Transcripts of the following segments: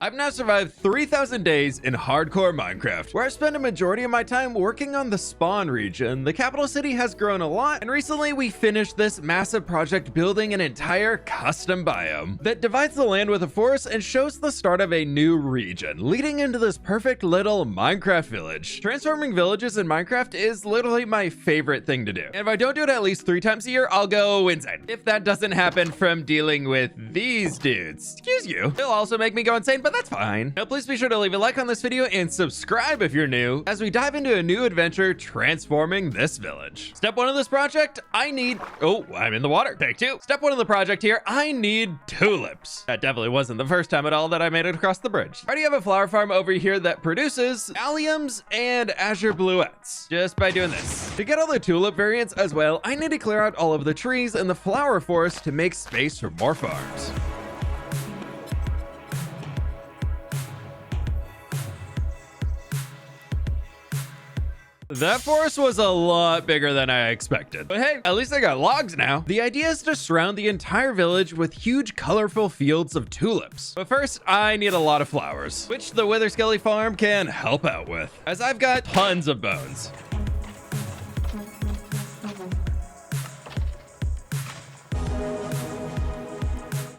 I've now survived 3,000 days in hardcore Minecraft, where I spend a majority of my time working on the spawn region. The capital city has grown a lot, and recently we finished this massive project building an entire custom biome that divides the land with a forest and shows the start of a new region, leading into this perfect little Minecraft village. Transforming villages in Minecraft is literally my favorite thing to do, and if I don't do it at least 3 times a year, I'll go insane. If that doesn't happen from dealing with these dudes, excuse you, they'll also make me go insane, but that's fine. Now, please be sure to leave a like on this video and subscribe if you're new as we dive into a new adventure transforming this village. Step 1 of this project, I'm in the water. Take 2. Step 1 of the project here, I need tulips. That definitely wasn't the first time at all that I made it across the bridge. I already have a flower farm over here that produces alliums and azure bluettes just by doing this. To get all the tulip variants as well, I need to clear out all of the trees in the flower forest to make space for more farms. That forest was a lot bigger than I expected. But hey, at least I got logs now. The idea is to surround the entire village with huge colorful fields of tulips. But first, I need a lot of flowers, which the Wither Skelly farm can help out with, as I've got tons of bones.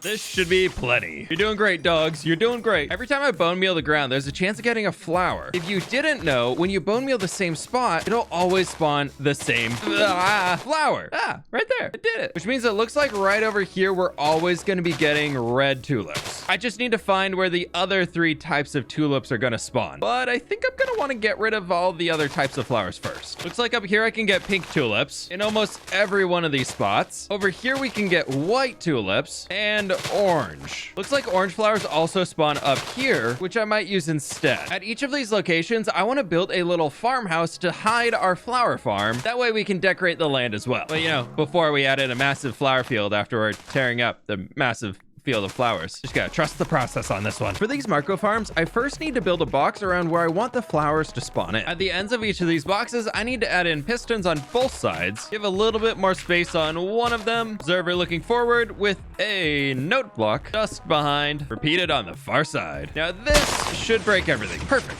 This should be plenty. You're doing great, dogs. You're doing great. Every time I bone meal the ground, there's a chance of getting a flower. If you didn't know, when you bone meal the same spot, it'll always spawn the same flower. Right there. It did it. Which means it looks like right over here, we're always going to be getting red tulips. I just need to find where the other 3 types of tulips are going to spawn. But I think I'm going to want to get rid of all the other types of flowers first. Looks like up here, I can get pink tulips in almost every one of these spots. Over here, we can get white tulips and orange. Looks like orange flowers also spawn up here, which I might use instead. At each of these locations, I want to build a little farmhouse to hide our flower farm. That way we can decorate the land as well. But you know, before we added a massive flower field after we're tearing up the massive field of flowers. Just gotta trust the process on this one. For these Marco farms, I first need to build a box around where I want the flowers to spawn in. At the ends of each of these boxes, I need to add in pistons on both sides, give a little bit more space on one of them, observer looking forward with a note block just behind, repeated on the far side. Now this should break everything. Perfect.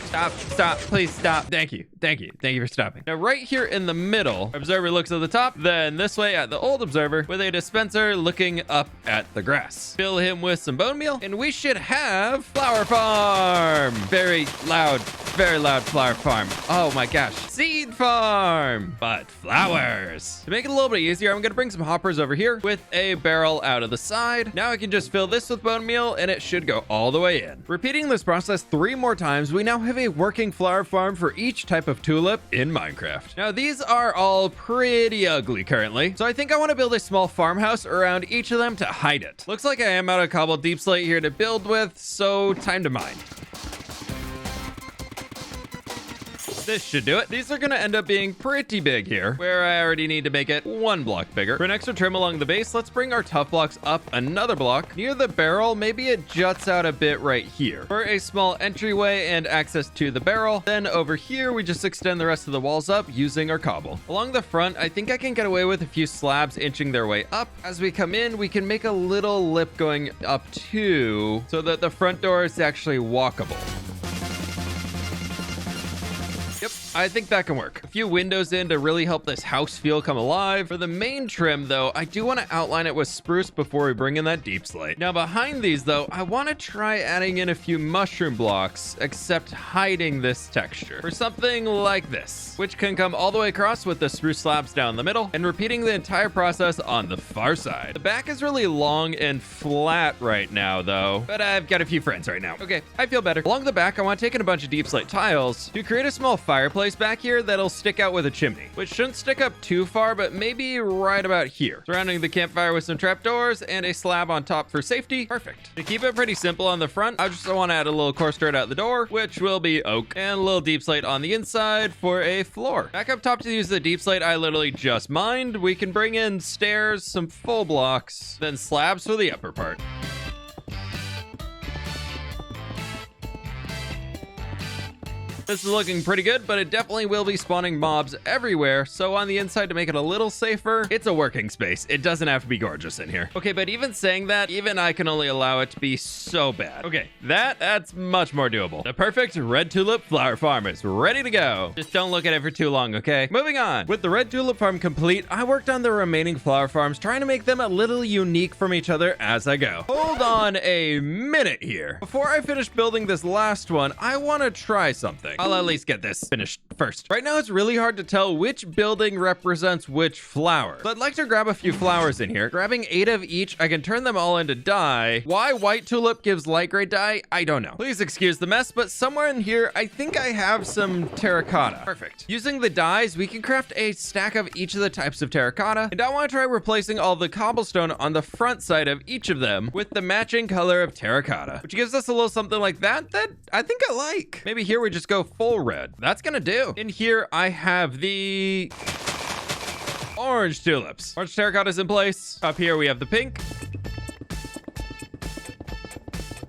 Stop, please stop. Thank you for stopping. Now right here in the middle, observer looks at the top, then this way at the old observer with a dispenser looking up at the grass. Fill him with some bone meal, and we should have flower farm. Very loud flower farm. Oh my gosh. Seed farm, but flowers. To make it a little bit easier, I'm gonna bring some hoppers over here with a barrel out of the side. Now I can just fill this with bone meal and it should go all the way in. Repeating this process 3 more times, we now have a working flower farm for each type of tulip in Minecraft. Now these are all pretty ugly currently, so I think I want to build a small farmhouse around each of them to hide it. Looks like I am out of cobbled deep slate here to build with, so time to mine. This should do it. These are going to end up being pretty big here, where I already need to make it 1 block bigger. For an extra trim along the base, let's bring our tough blocks up another block. Near the barrel, maybe it juts out a bit right here for a small entryway and access to the barrel. Then over here, we just extend the rest of the walls up using our cobble. Along the front, I think I can get away with a few slabs inching their way up. As we come in, we can make a little lip going up too, so that the front door is actually walkable. Yep, I think that can work. A few windows in to really help this house feel come alive. For the main trim though, I do want to outline it with spruce before we bring in that deep slate. Now behind these though, I want to try adding in a few mushroom blocks, except hiding this texture for something like this, which can come all the way across with the spruce slabs down the middle and repeating the entire process on the far side. The back is really long and flat right now though, but I've got a few friends right now. Okay, I feel better. Along the back, I want to take in a bunch of deep slate tiles to create a small fireplace back here that'll stick out with a chimney, which shouldn't stick up too far, but maybe right about here. Surrounding the campfire with some trapdoors and a slab on top for safety. Perfect. To keep it pretty simple on the front, I just want to add a little course straight out the door, which will be oak, and a little deep slate on the inside for a floor. Back up top to use the deep slate I literally just mined, we can bring in stairs, some full blocks, then slabs for the upper part. This is looking pretty good, but it definitely will be spawning mobs everywhere. So on the inside, to make it a little safer, it's a working space. It doesn't have to be gorgeous in here. Okay, but even saying that, even I can only allow it to be so bad. Okay, that's much more doable. The perfect red tulip flower farm is ready to go. Just don't look at it for too long, okay? Moving on. With the red tulip farm complete, I worked on the remaining flower farms, trying to make them a little unique from each other as I go. Hold on a minute here. Before I finish building this last one, I want to try something. I'll at least get this finished first. Right now, it's really hard to tell which building represents which flower. So I'd like to grab a few flowers in here. Grabbing 8 of each, I can turn them all into dye. Why white tulip gives light gray dye, I don't know. Please excuse the mess, but somewhere in here, I think I have some terracotta. Perfect. Using the dyes, we can craft a stack of each of the types of terracotta, and I want to try replacing all the cobblestone on the front side of each of them with the matching color of terracotta, which gives us a little something like that I think I like. Maybe here we just go full red. That's gonna do. In here, I have the orange tulips. Orange terracotta is in place. Up here, we have the pink,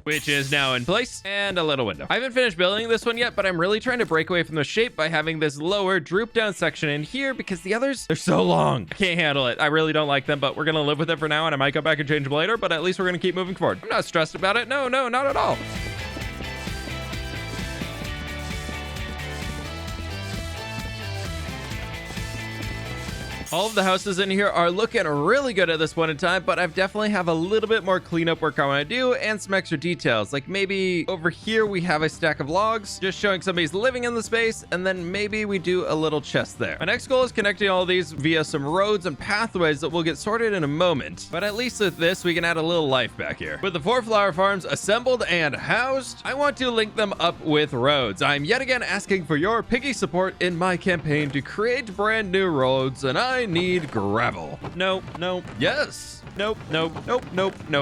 which is now in place, and a little window. I haven't finished building this one yet, but I'm really trying to break away from the shape by having this lower droop down section in here because the others, they're so long. I can't handle it. I really don't like them, but we're gonna live with it for now, and I might go back and change them later, but at least we're gonna keep moving forward. I'm not stressed about it. No, not at all. All of the houses in here are looking really good at this point in time, but I definitely have a little bit more cleanup work I want to do and some extra details. Like maybe over here we have a stack of logs, just showing somebody's living in the space, and then maybe we do a little chest there. My next goal is connecting all these via some roads and pathways that will get sorted in a moment. But at least with this, we can add a little life back here. With the 4 flower farms assembled and housed, I want to link them up with roads. I'm yet again asking for your piggy support in my campaign to create brand new roads, and I need gravel. Nope. Yes. Nope.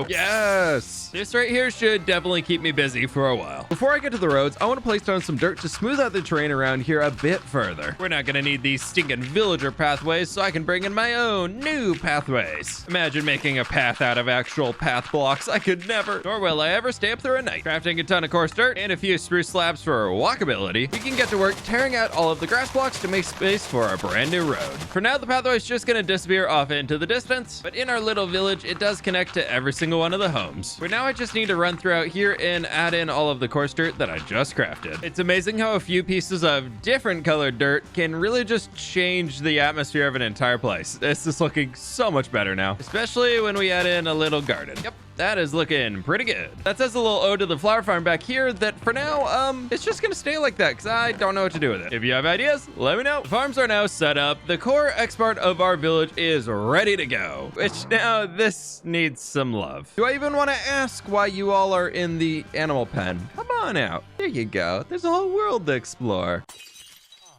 Yes. This right here should definitely keep me busy for a while. Before I get to the roads, I want to place down some dirt to smooth out the terrain around here a bit further. We're not gonna need these stinking villager pathways, so I can bring in my own new pathways. Imagine making a path out of actual path blocks. I could never, nor will I ever stay up through a night. Crafting a ton of coarse dirt and a few spruce slabs for walkability, we can get to work tearing out all of the grass blocks to make space for a brand new road. For now, the pathway is just gonna disappear off into the distance, but in our little village, it does connect to every single one of the homes. For now, I just need to run throughout here and add in all of the coarse dirt that I just crafted. It's amazing how a few pieces of different colored dirt can really just change the atmosphere of an entire place. This is looking so much better now, especially when we add in a little garden. Yep. That is looking pretty good. That says a little ode to the flower farm back here that for now, it's just gonna stay like that because I don't know what to do with it. If you have ideas, let me know. The farms are now set up. The core X part of our village is ready to go, which now this needs some love. Do I even want to ask why you all are in the animal pen? Come on out. There you go. There's a whole world to explore.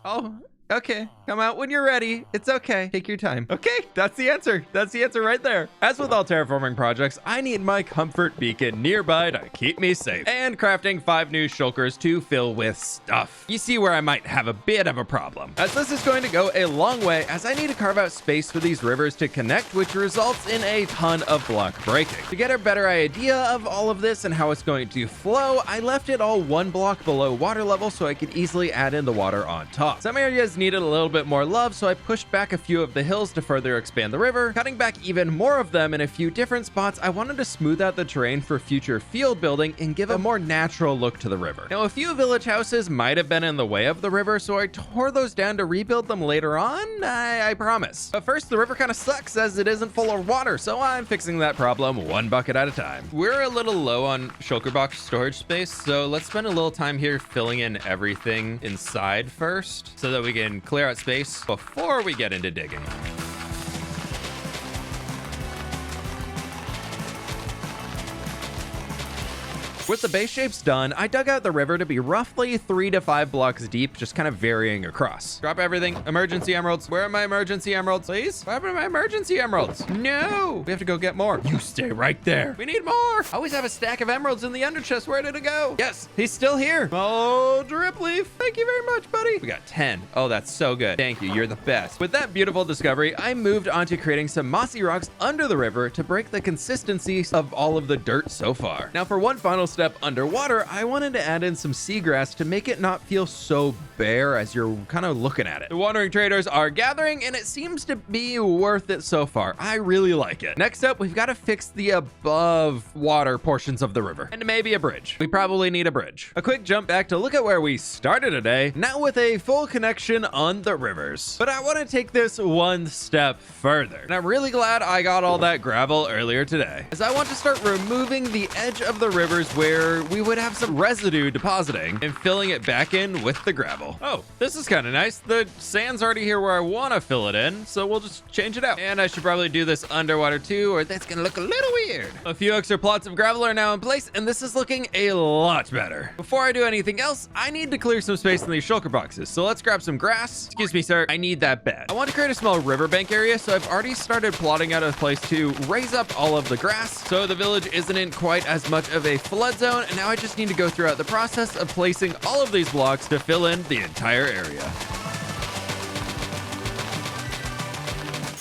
Oh. Okay, come out when you're ready. It's okay. Take your time. Okay, that's the answer. That's the answer right there. As with all terraforming projects, I need my comfort beacon nearby to keep me safe. And crafting 5 new shulkers to fill with stuff. You see where I might have a bit of a problem, as this is going to go a long way as I need to carve out space for these rivers to connect, which results in a ton of block breaking. To get a better idea of all of this and how it's going to flow, I left it all 1 block below water level so I could easily add in the water on top. Some areas needed a little bit more love, so I pushed back a few of the hills to further expand the river, cutting back even more of them in a few different spots. I wanted to smooth out the terrain for future field building and give a more natural look to the river. Now, a few village houses might have been in the way of the river, so I tore those down to rebuild them later on, I promise. But first, the river kind of sucks as it isn't full of water, so I'm fixing that problem 1 bucket at a time. We're a little low on shulker box storage space, so let's spend a little time here filling in everything inside first so that we can clear out space before we get into digging. With the base shapes done, I dug out the river to be roughly 3 to 5 blocks deep, just kind of varying across. Drop everything. Emergency emeralds. Where are my emergency emeralds, please? What happened to my emergency emeralds? No, we have to go get more. You stay right there. We need more. I always have a stack of emeralds in the under chest. Where did it go? Yes, he's still here. Oh, drip leaf. Thank you very much, buddy. We got 10. Oh, that's so good. Thank you. You're the best. With that beautiful discovery, I moved on to creating some mossy rocks under the river to break the consistency of all of the dirt so far. Now, for one final step step underwater, I wanted to add in some seagrass to make it not feel so bare as you're kind of looking at it. The wandering traders are gathering, and it seems to be worth it so far. I really like it. Next up, we've got to fix the above water portions of the river, and maybe a bridge. We probably need a bridge. A quick jump back to look at where we started today, now with a full connection on the rivers. But I want to take this one step further, and I'm really glad I got all that gravel earlier today, as I want to start removing the edge of the rivers where we would have some residue depositing and filling it back in with the gravel. Oh, this is kind of nice. The sand's already here where I want to fill it in, so we'll just change it out. And I should probably do this underwater too, or that's gonna look a little weird. A few extra plots of gravel are now in place, and this is looking a lot better. Before I do anything else, I need to clear some space in these shulker boxes, so let's grab some grass. Excuse me, sir, I need that bed. I want to create a small riverbank area, so I've already started plotting out a place to raise up all of the grass, so the village isn't in quite as much of a flood zone, and now I just need to go throughout the process of placing all of these blocks to fill in the entire area.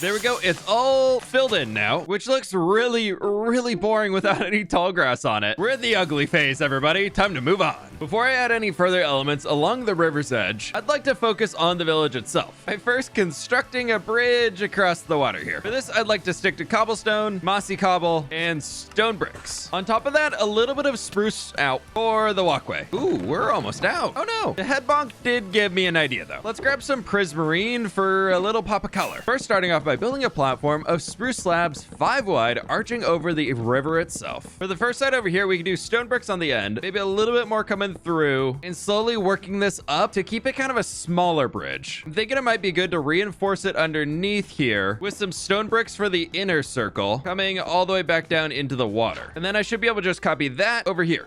There we go. It's all filled in now, which looks really, really boring without any tall grass on it. We're in the ugly phase, everybody. Time to move on. Before I add any further elements along the river's edge, I'd like to focus on the village itself by first constructing a bridge across the water here. For this, I'd like to stick to cobblestone, mossy cobble, and stone bricks. On top of that, a little bit of spruce out for the walkway. Ooh, we're almost out. Oh no, the head bonk did give me an idea though. Let's grab some prismarine for a little pop of color. First, starting off by building a platform of spruce slabs 5 wide arching over the river itself. For the first side over here, we can do stone bricks on the end, maybe a little bit more coming through, and slowly working this up to keep it kind of a smaller bridge. I'm thinking it might be good to reinforce it underneath here with some stone bricks for the inner circle coming all the way back down into the water. And then I should be able to just copy that over here.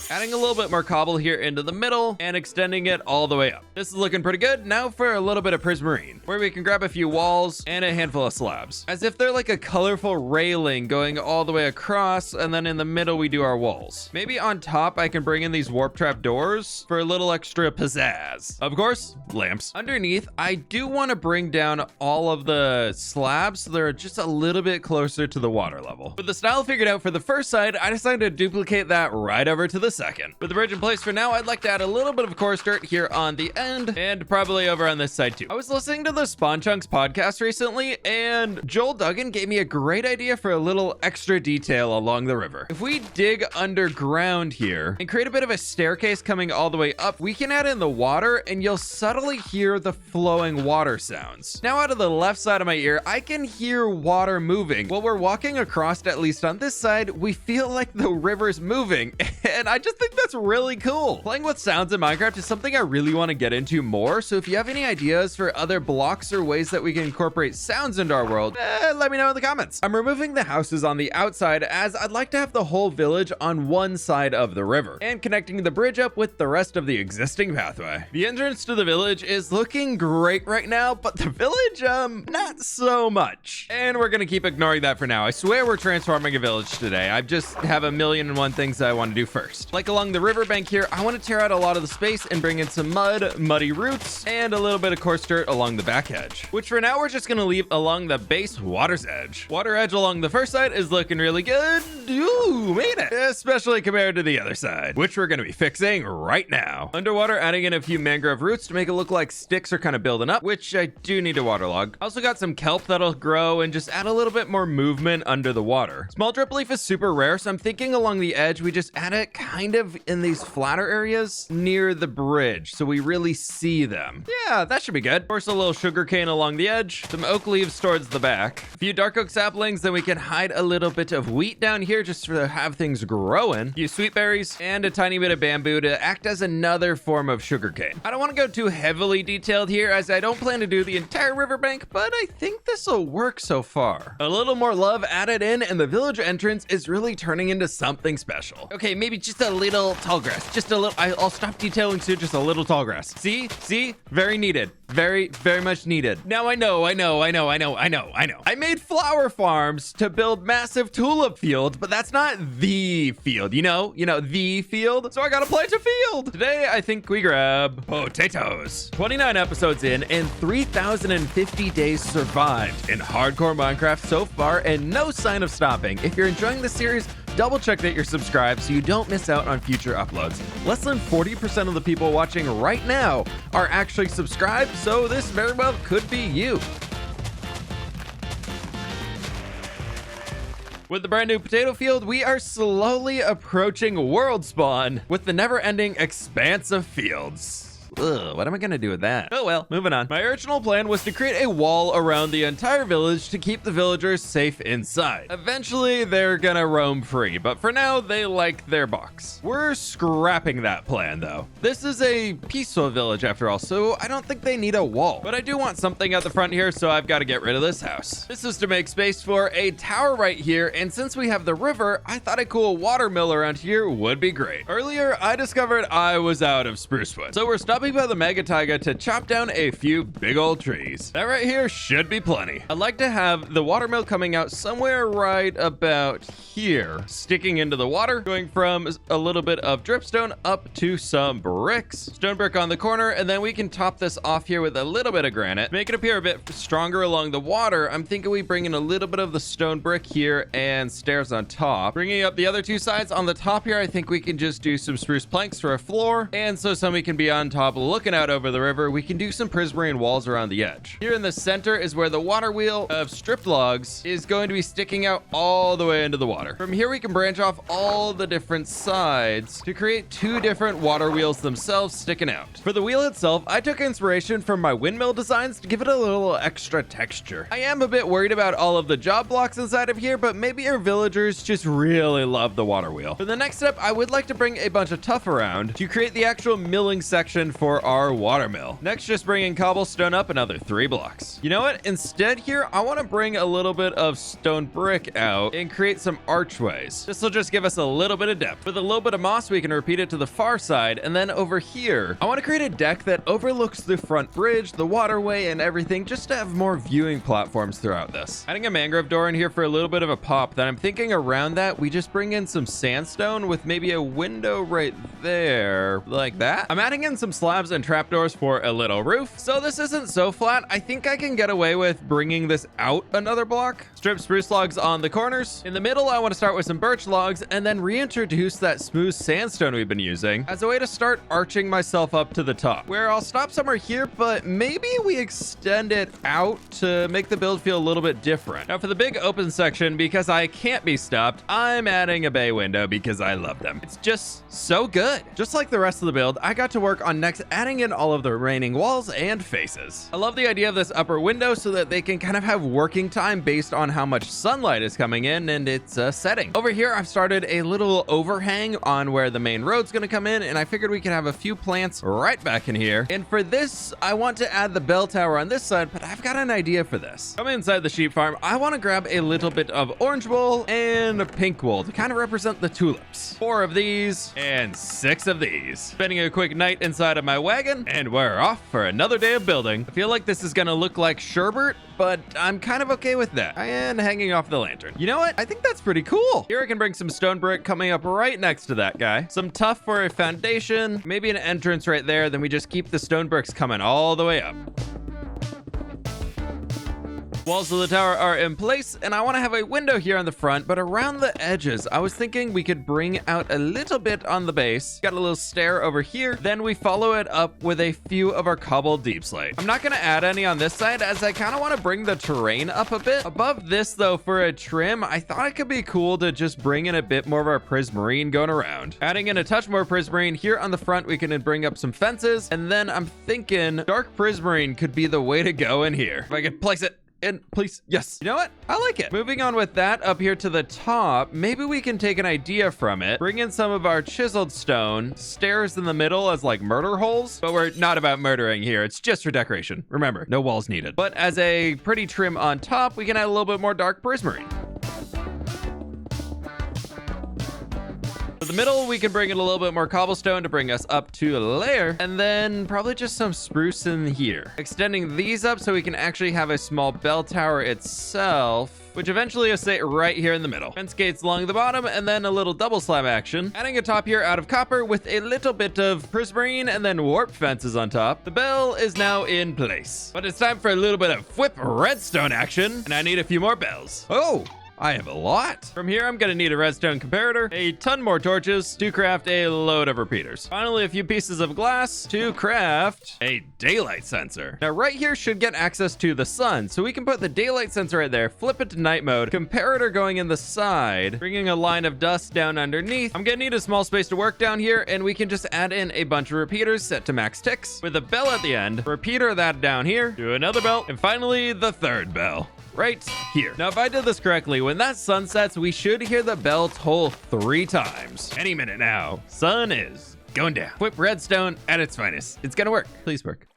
Adding a little bit more cobble here into the middle and extending it all the way up. This is looking pretty good. Now for a little bit of prismarine, where we can grab a few walls and a handful of slabs, as if they're like a colorful railing going all the way across, and then in the middle we do our walls. Maybe on top I can bring in these warp trap doors for a little extra pizzazz. Of course, lamps. Underneath, I do want to bring down all of the slabs so they're just a little bit closer to the water level. With the style figured out for the first side, I decided to duplicate that right over to the second. With the bridge in place for now, I'd like to add a little bit of coarse dirt here on the end and probably over on this side too. I was listening to the Spawn Chunks podcast recently, and Joel Duggan gave me a great idea for a little extra detail along the river. If we dig underground here and create a bit of a staircase coming all the way up, we can add in the water and you'll subtly hear the flowing water sounds. Now out of the left side of my ear, I can hear water moving. While we're walking across, at least on this side, we feel like the river's moving, and I just think that's really cool. Playing with sounds in Minecraft is something I really want to get into more, so if you have any ideas for other blocks or ways that we can incorporate sounds into our world, let me know in the comments. I'm removing the houses on the outside as I'd like to have the whole village on one side of the river and connecting the bridge up with the rest of the existing pathway. The entrance to the village is looking great right now, but the village, not so much. And we're gonna keep ignoring that for now. I swear we're transforming a village today. I just have a million and one things that I want to do first. Like along the riverbank here, I want to tear out a lot of the space and bring in some mud, muddy roots, and a little bit of coarse dirt along the back edge, which for now we're just going to leave along the base water's edge. Water edge along the first side is looking really good. Ooh, made it! Especially compared to the other side, which we're going to be fixing right now. Underwater, adding in a few mangrove roots to make it look like sticks are kind of building up, which I do need to waterlog. Also got some kelp that'll grow and just add a little bit more movement under the water. Small drip leaf is super rare, so I'm thinking along the edge we just add it kind of in these flatter areas near the bridge so we really see them. Yeah, that should be good. Of course, a little sugar cane along the edge, some oak leaves towards the back, a few dark oak saplings, then we can hide a little bit of wheat down here just to have things growing, a few sweet berries, and a tiny bit of bamboo to act as another form of sugar cane. I don't want to go too heavily detailed here as I don't plan to do the entire riverbank, but I think this will work so far. A little more love added in and the village entrance is really turning into something special. Okay, maybe just a little tall grass. Just a little. I'll stop detailing soon. Just a little tall grass. See? Very needed. Very much needed. Now I know. I made flower farms to build massive tulip fields, but that's not the field. You know, the field. So I gotta plant a field. Today, I think we grab potatoes. 29 episodes in and 3,050 days survived in hardcore Minecraft so far, and no sign of stopping. If you're enjoying this series, double check that you're subscribed so you don't miss out on future uploads. Less than 40% of the people watching right now are actually subscribed, so this very well could be you. With the brand new potato field, we are slowly approaching world spawn with the never-ending expanse of fields. Ugh, what am I gonna do with that? Oh well, moving on. My original plan was to create a wall around the entire village to keep the villagers safe inside. Eventually, they're gonna roam free, but for now, they like their box. We're scrapping that plan, though. This is a peaceful village after all, so I don't think they need a wall. But I do want something at the front here, so I've got to get rid of this house. This is to make space for a tower right here, and since we have the river, I thought a cool water mill around here would be great. Earlier, I discovered I was out of spruce wood, so we're stopping by the mega taiga to chop down a few big old trees. That right here should be plenty. I'd like to have the water mill coming out somewhere right about here, sticking into the water, going from a little bit of dripstone up to some bricks. Stone brick on the corner, and then we can top this off here with a little bit of granite. Make it appear a bit stronger along the water. I'm thinking we bring in a little bit of the stone brick here and stairs on top. Bringing up the other two sides on the top here, I think we can just do some spruce planks for a floor, and so somebody can be on top looking out over the river. We can do some prismarine walls around the edge. Here in the center is where the water wheel of stripped logs is going to be sticking out all the way into the water. From here, we can branch off all the different sides to create two different water wheels themselves sticking out. For the wheel itself, I took inspiration from my windmill designs to give it a little extra texture. I am a bit worried about all of the job blocks inside of here, but maybe our villagers just really love the water wheel. For the next step, I would like to bring a bunch of tuff around to create the actual milling section for our water mill. Next, just bringing cobblestone up another 3 blocks. You know what? Instead here, I want to bring a little bit of stone brick out and create some archways. This will just give us a little bit of depth. With a little bit of moss, we can repeat it to the far side, and then over here, I want to create a deck that overlooks the front bridge, the waterway, and everything, just to have more viewing platforms throughout this. Adding a mangrove door in here for a little bit of a pop. Then I'm thinking around that, we just bring in some sandstone with maybe a window right there, like that. I'm adding in some slabs and trapdoors for a little roof. So this isn't so flat. I think I can get away with bringing this out another block. Strip spruce logs on the corners. In the middle, I want to start with some birch logs and then reintroduce that smooth sandstone we've been using as a way to start arching myself up to the top, where I'll stop somewhere here, but maybe we extend it out to make the build feel a little bit different. Now for the big open section, because I can't be stopped, I'm adding a bay window because I love them. It's just so good. Just like the rest of the build, I got to work on next adding in all of the remaining walls and faces. I love the idea of this upper window so that they can kind of have working time based on how much sunlight is coming in and its setting. Over here, I've started a little overhang on where the main road's gonna come in, and I figured we could have a few plants right back in here. And for this, I want to add the bell tower on this side, but I've got an idea for this. Come inside the sheep farm, I want to grab a little bit of orange wool and pink wool to kind of represent the tulips. 4 of these and 6 of these. Spending a quick night inside of my wagon, and we're off for another day of building. I feel like this is gonna look like sherbet, but I'm kind of okay with that. And hanging off the lantern. You know what? I think that's pretty cool. Here I can bring some stone brick coming up right next to that guy. Some tuff for a foundation, maybe an entrance right there. Then we just keep the stone bricks coming all the way up. Walls of the tower are in place, and I want to have a window here on the front, but around the edges, I was thinking we could bring out a little bit on the base. Got a little stair over here. Then we follow it up with a few of our cobbled deep slate. I'm not going to add any on this side as I kind of want to bring the terrain up a bit. Above this, though, for a trim, I thought it could be cool to just bring in a bit more of our prismarine going around. Adding in a touch more prismarine here on the front, we can bring up some fences, and then I'm thinking dark prismarine could be the way to go in here. If I could place it in, please. Yes. You know what? I like it. Moving on with that up here to the top, maybe we can take an idea from it, bring in some of our chiseled stone, stairs in the middle as like murder holes, but we're not about murdering here. It's just for decoration. Remember, no walls needed. But as a pretty trim on top, we can add a little bit more dark prismarine. For the middle, we can bring in a little bit more cobblestone to bring us up to a layer, and then probably just some spruce in here. Extending these up so we can actually have a small bell tower itself, which eventually will sit right here in the middle. Fence gates along the bottom, and then a little double slab action. Adding a top here out of copper with a little bit of prismarine and then warp fences on top. The bell is now in place. But it's time for a little bit of fWhip redstone action, and I need a few more bells. Oh! I have a lot. From here, I'm gonna need a redstone comparator, a ton more torches to craft a load of repeaters. Finally, a few pieces of glass to craft a daylight sensor. Now, right here should get access to the sun, so we can put the daylight sensor right there, flip it to night mode, comparator going in the side, bringing a line of dust down underneath. I'm gonna need a small space to work down here, and we can just add in a bunch of repeaters set to max ticks, with a bell at the end, repeater that down here, do another bell, and finally, the third bell. Right here. Now, if I did this correctly, when that sun sets, we should hear the bell toll 3 times. Any minute now, sun is going down. fWhip redstone at its finest. It's gonna work. Please work.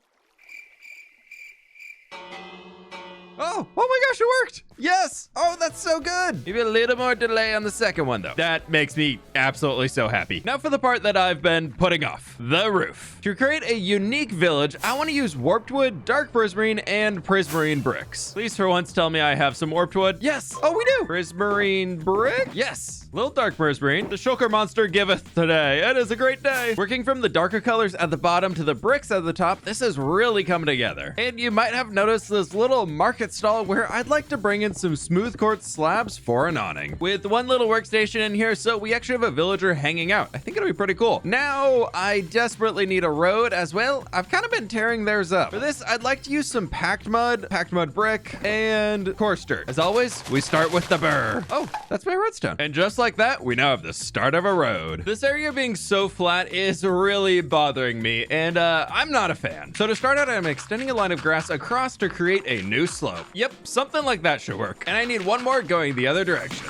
Oh my gosh, it worked. Yes. Oh, that's so good. Maybe a little more delay on the second one, though. That makes me absolutely so happy. Now for the part that I've been putting off, the roof. To create a unique village, I want to use warped wood, dark prismarine, and prismarine bricks. Please for once tell me I have some warped wood. Yes. Oh, we do. Prismarine brick. Yes. Little dark prismarine. The shulker monster giveth today. It is a great day. Working from the darker colors at the bottom to the bricks at the top, this is really coming together. And you might have noticed this little market stall where I'd like to bring in some smooth quartz slabs for an awning. With one little workstation in here, so we actually have a villager hanging out. I think it'll be pretty cool. Now, I desperately need a road as well. I've kind of been tearing theirs up. For this, I'd like to use some packed mud brick, and coarse dirt. As always, we start with the burr. Oh, that's my redstone. And just like that, we now have the start of a road. This area being so flat is really bothering me, and I'm not a fan. So to start out, I'm extending a line of grass across to create a new slope. Yep, something like that should work. And I need one more going the other direction.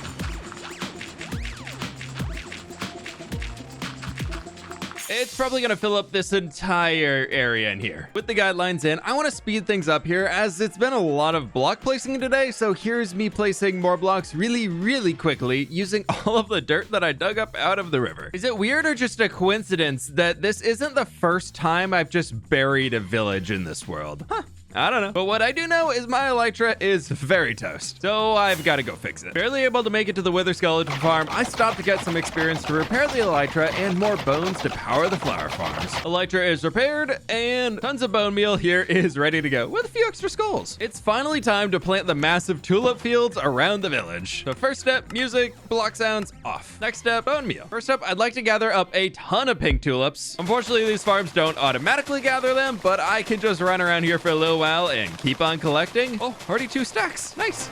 It's probably gonna fill up this entire area in here. With the guidelines in, I wanna speed things up here as it's been a lot of block placing today, so here's me placing more blocks really quickly using all of the dirt that I dug up out of the river. Is it weird or just a coincidence that this isn't the first time I've just buried a village in this world? Huh. I don't know. But what I do know is my elytra is very toast. So I've got to go fix it. Barely able to make it to the Wither Skeleton Farm, I stopped to get some experience to repair the elytra and more bones to power the flower farms. Elytra is repaired and tons of bone meal here is ready to go with a few extra skulls. It's finally time to plant the massive tulip fields around the village. So first step, music, block sounds off. Next step, bone meal. First up, I'd like to gather up a ton of pink tulips. Unfortunately, these farms don't automatically gather them, but I can just run around here for a little while and keep on collecting. Oh, already 2 stacks. Nice.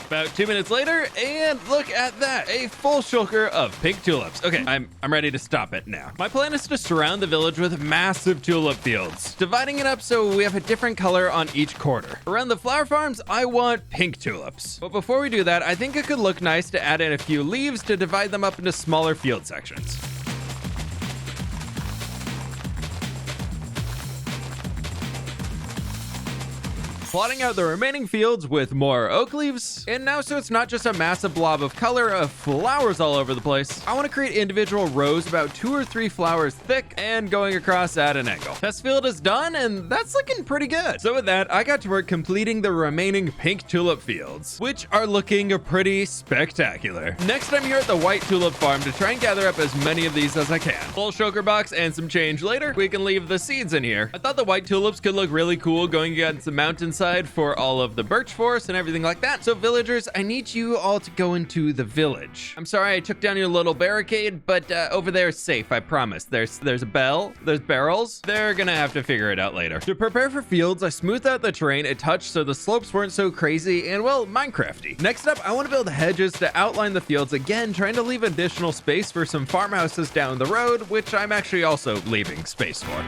About 2 minutes later, and look at that, a full shulker of pink tulips. Okay, I'm ready to stop it now. My plan is to surround the village with massive tulip fields, dividing it up so we have a different color on each quarter. Around the flower farms, I want pink tulips. But before we do that, I think it could look nice to add in a few leaves to divide them up into smaller field sections. Plotting out the remaining fields with more oak leaves. And now, so it's not just a massive blob of color of flowers all over the place, I want to create individual rows about 2 or 3 flowers thick and going across at an angle. Test field is done, and that's looking pretty good. So with that, I got to work completing the remaining pink tulip fields, which are looking pretty spectacular. Next, I'm here at the white tulip farm to try and gather up as many of these as I can. Full shulker box and some change later, we can leave the seeds in here. I thought the white tulips could look really cool going against the mountainside for all of the birch forest and everything like that. So villagers, I need you all to go into the village. I'm sorry I took down your little barricade, but over there is safe, I promise. There's a bell, there's barrels. They're gonna have to figure it out later. To prepare for fields, I smoothed out the terrain a touch so the slopes weren't so crazy and, well, Minecrafty. Next up, I want to build hedges to outline the fields again, trying to leave additional space for some farmhouses down the road, which I'm actually also leaving space for.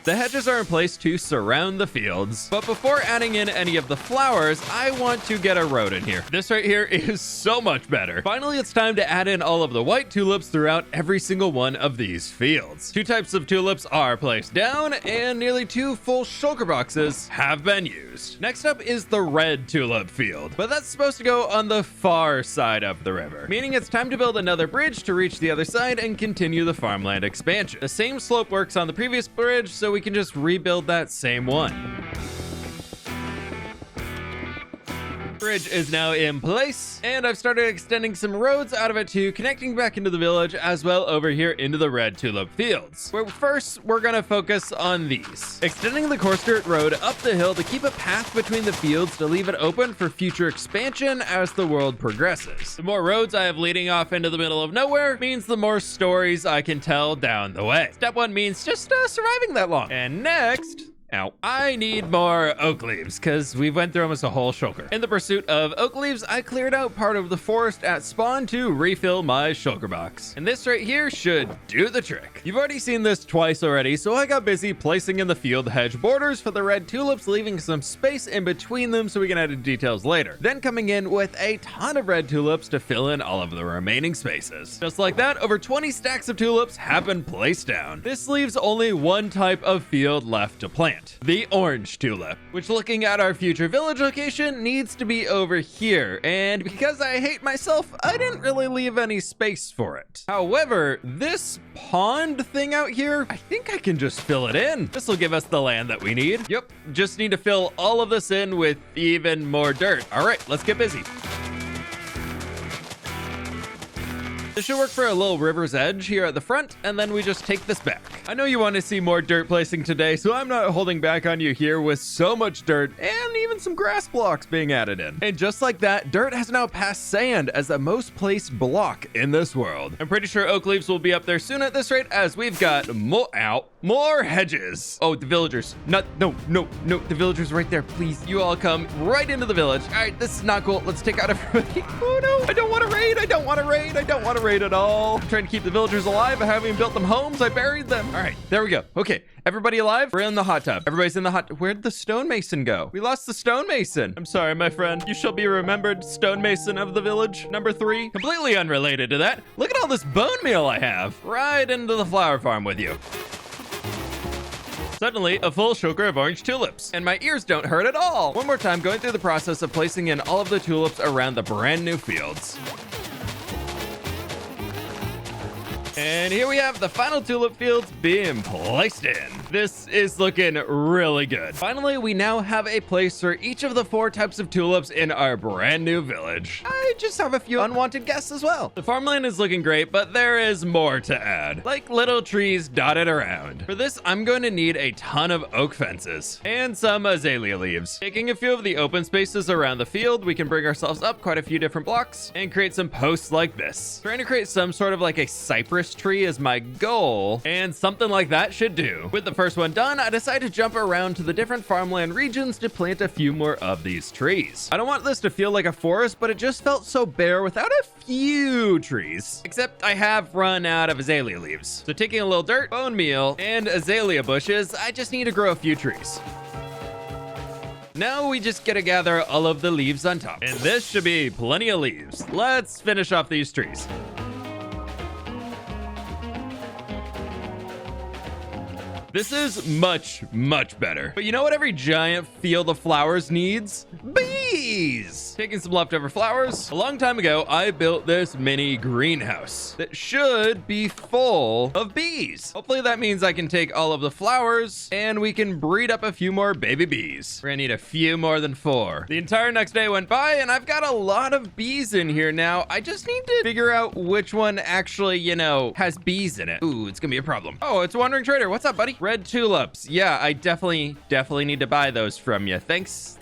The hedges are in place to surround the fields, but before adding in any of the flowers, I want to get a road in here. This right here is so much better. Finally, it's time to add in all of the white tulips throughout every single one of these fields. 2 types of tulips are placed down, and nearly 2 full shulker boxes have been used. Next up is the red tulip field, but that's supposed to go on the far side of the river, meaning it's time to build another bridge to reach the other side and continue the farmland expansion. The same slope works on the previous bridge, so we can just rebuild that same one. Bridge is now in place, and I've started extending some roads out of it too, connecting back into the village as well over here into the red tulip fields. Where first we're gonna focus on these, extending the coarse dirt road up the hill to keep a path between the fields to leave it open for future expansion as the world progresses. The more roads I have leading off into the middle of nowhere means the more stories I can tell down the way. Step 1 means just surviving that long. And next, I need more oak leaves because we went through almost a whole shulker. In the pursuit of oak leaves, I cleared out part of the forest at spawn to refill my shulker box. And this right here should do the trick. You've already seen this twice already, so I got busy placing in the field hedge borders for the red tulips, leaving some space in between them so we can add in details later. Then coming in with a ton of red tulips to fill in all of the remaining spaces. Just like that, over 20 stacks of tulips have been placed down. This leaves only one type of field left to plant. The orange tulip, which looking at our future village location needs to be over here, and because I hate myself, I didn't really leave any space for it. However, this pond thing out here, I think I can just fill it in. This will give us the land that we need. Yep, just need to fill all of this in with even more dirt. All right, let's get busy. This should work for a little river's edge here at the front, and then we just take this back. I know you want to see more dirt placing today, so I'm not holding back on you here with so much dirt and even some grass blocks being added in. And just like that, dirt has now passed sand as the most placed block in this world. I'm pretty sure oak leaves will be up there soon at this rate, as we've got more hedges. Oh, the villagers. No, the villagers right there, please. You all come right into the village. All right, this is not cool. Let's take out everybody. Oh no, I don't want to raid. I don't want to raid at all. I'm trying to keep the villagers alive. I haven't even built them homes. I buried them. All right, there we go. Okay, everybody alive? We're in the hot tub. Everybody's in the hot. Where'd the stonemason go? We lost the stonemason. I'm sorry, my friend. You shall be remembered, stonemason of the village. Number 3. Completely unrelated to that. Look at all this bone meal I have. Right into the flower farm with you. Suddenly, a full shulker of orange tulips, and my ears don't hurt at all. One more time, going through the process of placing in all of the tulips around the brand new fields. And here we have the final tulip fields being placed in. This is looking really good. Finally, we now have a place for each of the 4 types of tulips in our brand new village. I just have a few unwanted guests as well. The farmland is looking great, but there is more to add, like little trees dotted around. For this, I'm going to need a ton of oak fences and some azalea leaves. Taking a few of the open spaces around the field, we can bring ourselves up quite a few different blocks and create some posts like this. Trying to create some sort of like a cypress tree is my goal, and something like that should do. With the first one done, I decided to jump around to the different farmland regions to plant a few more of these trees. I don't want this to feel like a forest, but it just felt so bare without a few trees. Except I have run out of azalea leaves. So taking a little dirt, bone meal, and azalea bushes, I just need to grow a few trees. Now we just gotta gather all of the leaves on top. And this should be plenty of leaves. Let's finish off these trees. This is much, much better. But you know what every giant field of flowers needs? Bees! Taking some leftover flowers. A long time ago, I built this mini greenhouse that should be full of bees. Hopefully that means I can take all of the flowers and we can breed up a few more baby bees. We're gonna need a few more than 4. The entire next day went by and I've got a lot of bees in here now. I just need to figure out which one actually, has bees in it. Ooh, it's gonna be a problem. Oh, it's Wandering Trader. What's up, buddy? Red tulips. Yeah, I definitely need to buy those from you. Thanks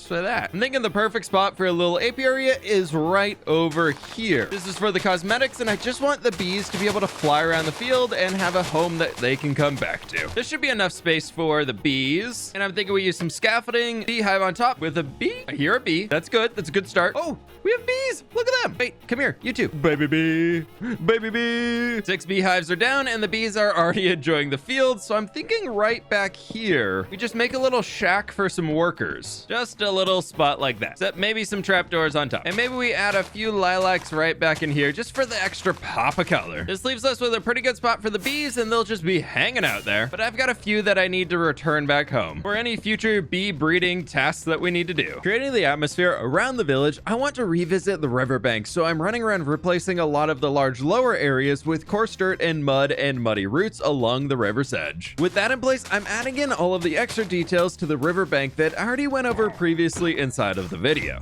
for that. I'm thinking the perfect spot for a little apiary is right over here. This is for the cosmetics, and I just want the bees to be able to fly around the field and have a home that they can come back to. This should be enough space for the bees, and I'm thinking we use some scaffolding, beehive on top with a bee. I hear a bee. That's good. That's a good start. Oh, we have bees. Look at them. Wait, come here. You too. Baby bee. Baby bee. 6 beehives are down, and the bees are already enjoying the field, so I'm thinking right back here, we just make a little shack for some workers. Just a little spot like that. Set maybe some trapdoors on top. And maybe we add a few lilacs right back in here just for the extra pop of color. This leaves us with a pretty good spot for the bees, and they'll just be hanging out there. But I've got a few that I need to return back home for any future bee breeding tasks that we need to do. Creating the atmosphere around the village, I want to revisit the riverbank, so I'm running around replacing a lot of the large lower areas with coarse dirt and mud and muddy roots along the river's edge. With that in place, I'm adding in all of the extra details to the riverbank that I already went over previously inside of the video.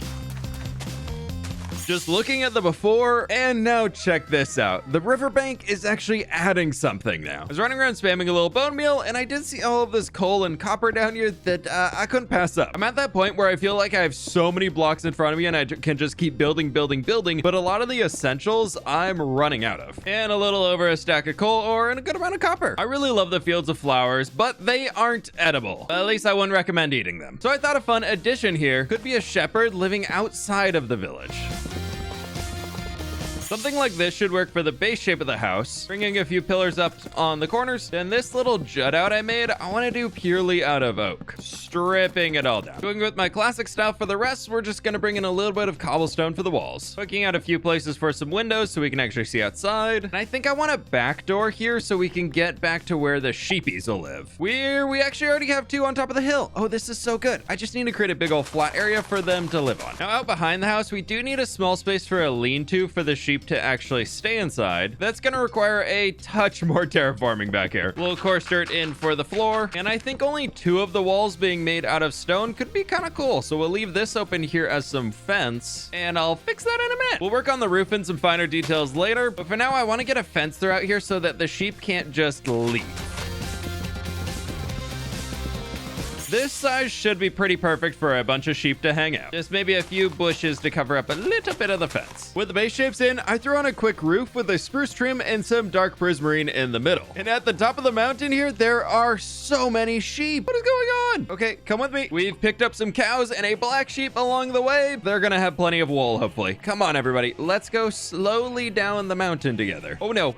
Just looking at the before, and now check this out. The riverbank is actually adding something now. I was running around spamming a little bone meal, and I did see all of this coal and copper down here that I couldn't pass up. I'm at that point where I feel like I have so many blocks in front of me, and I can just keep building, but a lot of the essentials I'm running out of. And a little over a stack of coal, or a good amount of copper. I really love the fields of flowers, but they aren't edible. At least I wouldn't recommend eating them. So I thought a fun addition here could be a shepherd living outside of the village. Something like this should work for the base shape of the house, bringing a few pillars up on the corners. Then this little jut out I made, I want to do purely out of oak, stripping it all down. Going with my classic style for the rest, we're just going to bring in a little bit of cobblestone for the walls, hooking out a few places for some windows so we can actually see outside. And I think I want a back door here so we can get back to where the sheepies will live. We actually already have 2 on top of the hill. Oh, this is so good. I just need to create a big old flat area for them to live on. Now out behind the house, we do need a small space for a lean-to for the sheep to actually stay inside. That's gonna require a touch more terraforming back here. A little coarse dirt in for the floor, and I think only 2 of the walls being made out of stone could be kind of cool. So we'll leave this open here as some fence, and I'll fix that in a minute. We'll work on the roof and some finer details later, but for now I want to get a fence throughout here so that the sheep can't just leave. This size should be pretty perfect for a bunch of sheep to hang out. Just maybe a few bushes to cover up a little bit of the fence. With the base shapes in, I threw on a quick roof with a spruce trim and some dark prismarine in the middle. And at the top of the mountain here, there are so many sheep. What is going on? Okay, come with me. We've picked up some cows and a black sheep along the way. They're gonna have plenty of wool, hopefully. Come on, everybody. Let's go slowly down the mountain together. Oh no.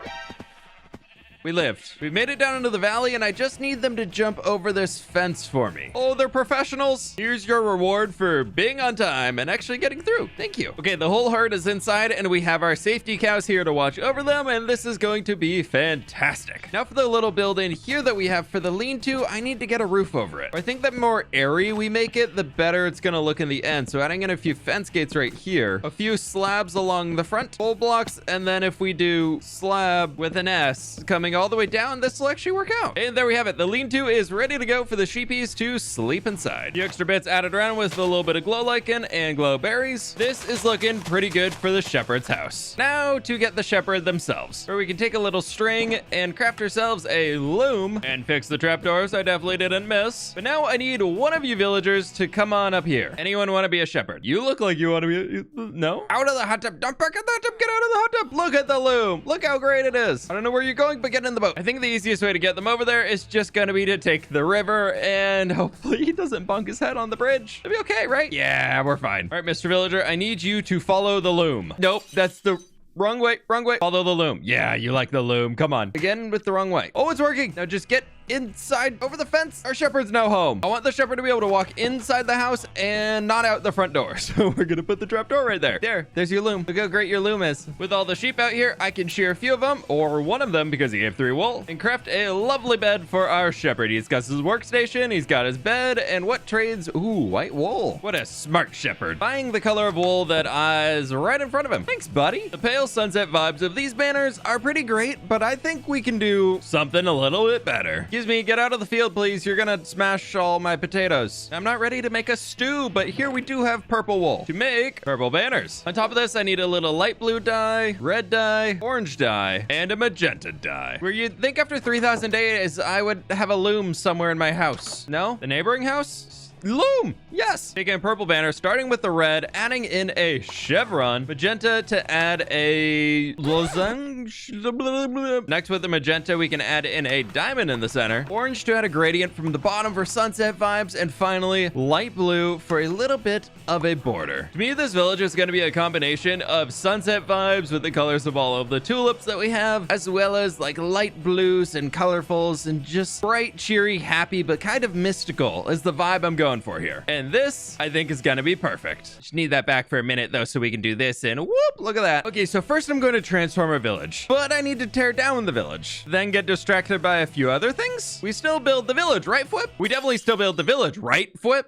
We lived. We made it down into the valley, and I just need them to jump over this fence for me. Oh, they're professionals. Here's your reward for being on time and actually getting through. Thank you. Okay, the whole herd is inside, and we have our safety cows here to watch over them, and this is going to be fantastic. Now for the little build-in here that we have for the lean-to, I need to get a roof over it. I think the more airy we make it, the better it's gonna look in the end. So adding in a few fence gates right here, a few slabs along the front, pole blocks, and then if we do slab with an S coming all the way down, this will actually work out. And there we have it. The lean-to is ready to go for the sheepies to sleep inside. The extra bits added around with a little bit of glow lichen and glow berries. This is looking pretty good for the shepherd's house. Now to get the shepherd themselves, where we can take a little string and craft ourselves a loom and fix the trapdoors. I definitely didn't miss. But now I need one of you villagers to come on up here. Anyone want to be a shepherd? You look like you want to be no? Out of the hot tub. Don't back in the hot tub. Get out of the hot tub. Look at the loom. Look how great it is. I don't know where you're going, but get in the boat. I think the easiest way to get them over there is just gonna be to take the river, and hopefully he doesn't bunk his head on the bridge. It'll be okay, right? Yeah, we're fine. All right, Mr. Villager, I need you to follow the loom. Nope, that's the wrong way, wrong way. Follow the loom. Yeah, you like the loom. Come on. Again with the wrong way. Oh, it's working. Now just get inside over the fence. Our shepherd's now home. I want the shepherd to be able to walk inside the house and not out the front door. So we're gonna put the trap door right there. There's your loom. Look how great your loom is. With all the sheep out here, I can shear a few of them, or one of them because he gave 3 wool, and craft a lovely bed for our shepherd. He's got his workstation, he's got his bed, and what trades? Ooh, white wool. What a smart shepherd. Buying the color of wool that is right in front of him. Thanks, buddy. The pale sunset vibes of these banners are pretty great, but I think we can do something a little bit better. Excuse me, get out of the field, please. You're gonna smash all my potatoes. I'm not ready to make a stew, but here we do have purple wool to make purple banners. On top of this, I need a little light blue dye, red dye, orange dye, and a magenta dye. Where you'd think after 3,000 days, I would have a loom somewhere in my house. No? The neighboring house? loom. Yes. Taking a purple banner, starting with the red, adding in a chevron, magenta to add a losange. Next with the magenta, we can add in a diamond in the center, orange to add a gradient from the bottom for sunset vibes, and finally light blue for a little bit of a border. To me, this village is going to be a combination of sunset vibes with the colors of all of the tulips that we have, as well as like light blues and colorfuls, and just bright, cheery, happy, but kind of mystical is the vibe I'm going for here. And this, I think, is going to be perfect. Just need that back for a minute though, so we can do this, and whoop, look at that. Okay, so first I'm going to transform a village, but I need to tear down the village, then get distracted by a few other things. We still build the village, right, fWhip? We definitely still build the village, right, fWhip?